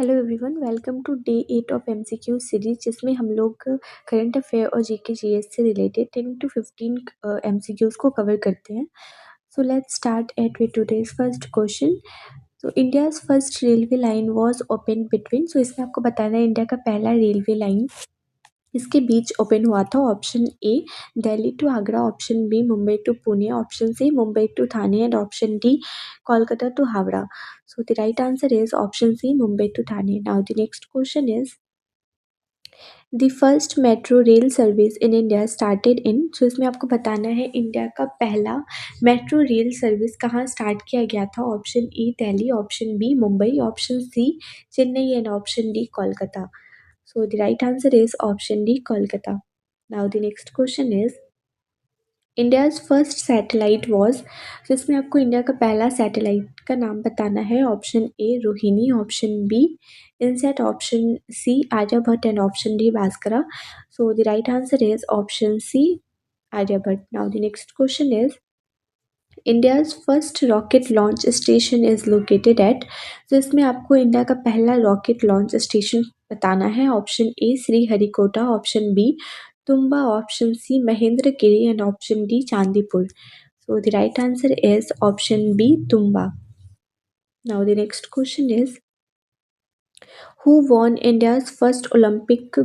Hello everyone, welcome to day 8 of MCQ series जिसमें हम लोग करंट अफेयर और जीके जीएस से रिलेटेड 10 to 15 एमसीक्यूज को कवर करते हैं। So let's start at with today's first question. तो India's first railway line was open between, so इसमें आपको बताना है इंडिया का पहला रेलवे लाइन इसके बीच ओपन हुआ था। Option A Delhi to Agra, option B Mumbai to Pune, option C Mumbai to Thane and option D Kolkata to Howrah. So the right answer is option C, Mumbai to Thane. Now the next question is the first metro rail service in India started in. So इसमें आपको बताना है India का पहला metro rail service कहाँ start किया गया था। Option A Delhi, option B Mumbai, option C Chennai and option D Kolkata. So the right answer is option D, Kolkata. Now the next question is India's first satellite was. तो इसमें आपको India का पहला satellite का नाम बताना है। Option A Rohini, option B INSAT, option C Aryabhata and option D Bhaskara. So the right answer is option C Aryabhata. Now the next question is India's first rocket launch station is located at. तो इसमें आपको India का पहला rocket launch station बताना है। Option A Sriharikota, option B Thumba, option C Mahendragiri and option D Chandipur. So the right answer is option B Thumba. Now the next question is who won India's first Olympic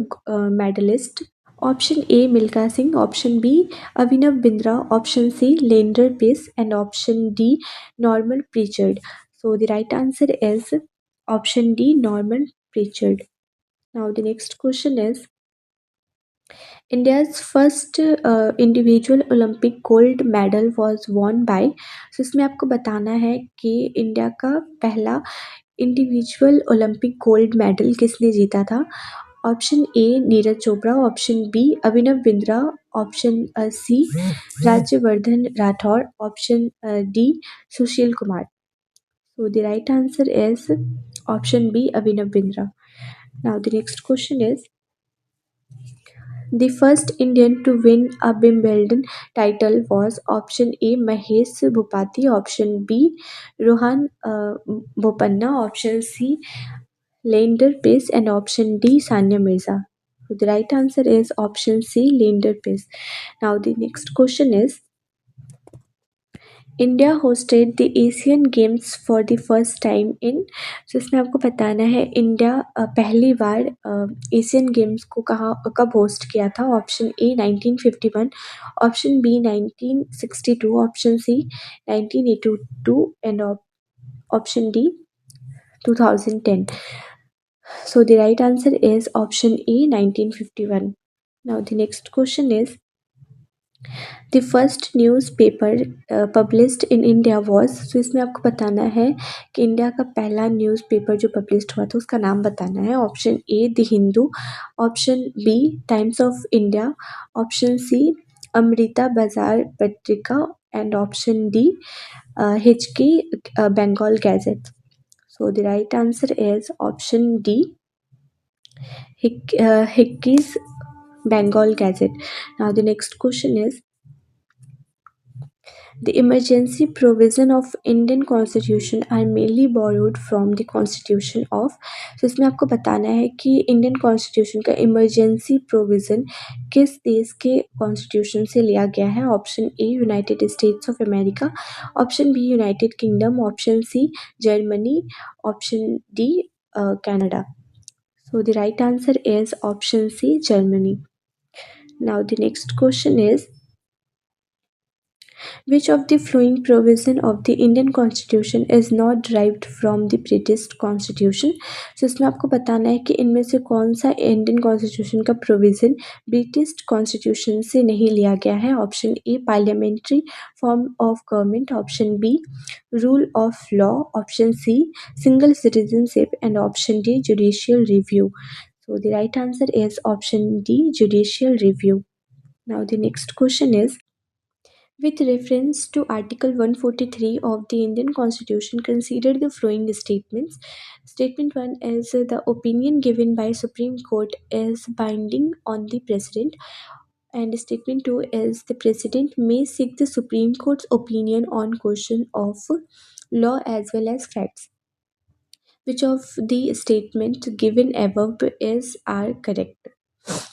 medalist. Option A Milkha Singh, option B Abhinav Bindra, option C Leander Paes and option D Norman Pritchard. So the right answer is option D Norman Pritchard. Now the next question is India's first individual Olympic gold medal was won by. So इसमें आपको बताना है कि India का पहला individual Olympic gold medal किसने जीता था। Option A Neeraj Chopra, option B Abhinav Bindra, option C Rajyavardhan Rathore, option D Sushil Kumar. So the right answer is option B Abhinav Bindra. Now the next question is The first Indian to win a Wimbledon title was option A Mahesh Bhupati, option B Rohan Bopanna, option C Leander Pace and option D Sania Mirza. So the right answer is option C Leander Pace. Now the next question is India hosted the Asian games for the first time in. तो इसमें आपको बताना है India पहली बार Asian games को कहाँ कब host किया था। Option A 1951, option B 1962, option C 1982 and option D 2010। So the right answer is option A 1951. Now the next question is the first news paper published in India was. तो इसमें आपको बताना है कि इंडिया का पहला न्यूज़ पेपर जो published हुआ था उसका नाम बताना है। Option A the Hindu, option B Times of India, option C Amrita Bazar Patrika and option D Hicky Bengal gazette. So the right answer is option D Hickey's Bengal Gazette. Now the next question is the emergency provision of Indian Constitution are mainly borrowed from the Constitution of। तो इसमें आपको बताना है कि Indian constitution का emergency provision किस देश के कॉन्स्टिट्यूशन से लिया गया है। Option A United States of America, option B United Kingdom, option C Germany, option D Canada. So the right answer is option C, Germany. Now the next question is which of the following provision of the Indian Constitution is not derived from the British Constitution। तो इसमें आपको बताना है कि इनमें से कौन सा इंडियन कॉन्स्टिट्यूशन का प्रोविज़न ब्रिटिश कॉन्स्टिट्यूशन से नहीं लिया गया है। Option A parliamentary form of government, option B rule of law, option C single citizenship and option D judicial review. So the right answer is option D, judicial review. Now the next question is with reference to Article 143 of the Indian Constitution, consider the following statements. Statement 1 is the opinion given by Supreme Court is binding on the President. And statement 2 is the President may seek the Supreme Court's opinion on question of law as well as facts. Which of the statement given above is are correct.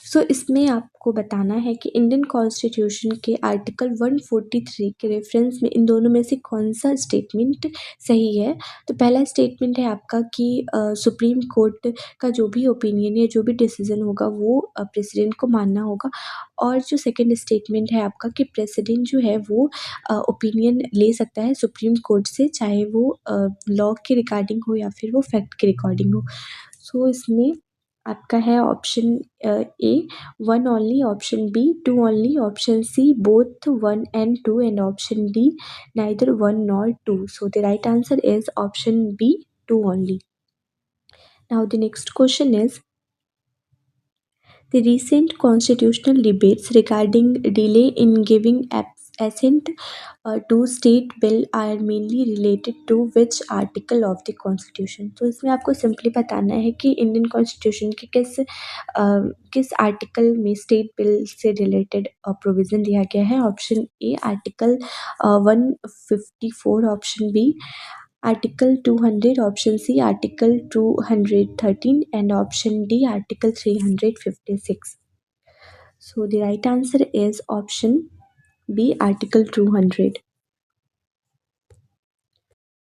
So इसमें आपको बताना है कि Indian constitution के article 143 के reference में इन दोनों में से कौन सा स्टेटमेंट सही है। तो पहला स्टेटमेंट है आपका कि सुप्रीम कोर्ट का जो भी ओपिनियन या जो भी डिसीजन होगा वो प्रेसिडेंट को मानना होगा। और जो सेकंड स्टेटमेंट है आपका कि प्रेसिडेंट जो है वो ओपिनियन ले सकता है सुप्रीम कोर्ट से, चाहे वो लॉ के रिगार्डिंग हो या फिर वो फैक्ट के रिकॉर्डिंग हो। सो इसमें आपका है option A 1 only, option B 2 only, option C both 1 and 2 and option D neither 1 nor 2. So the right answer is option B 2 only. Now the next question is, the recent constitutional debates regarding delay in giving assent to state bill are mainly related to which article of the constitution। तो इसमें आपको simply बताना है कि Indian constitution के किस article में state bill से रिलेटेड प्रोविज़न दिया गया है। Option A article 154, option B article 200, option C article 213 and option D article 356। So the right answer is option B article 200।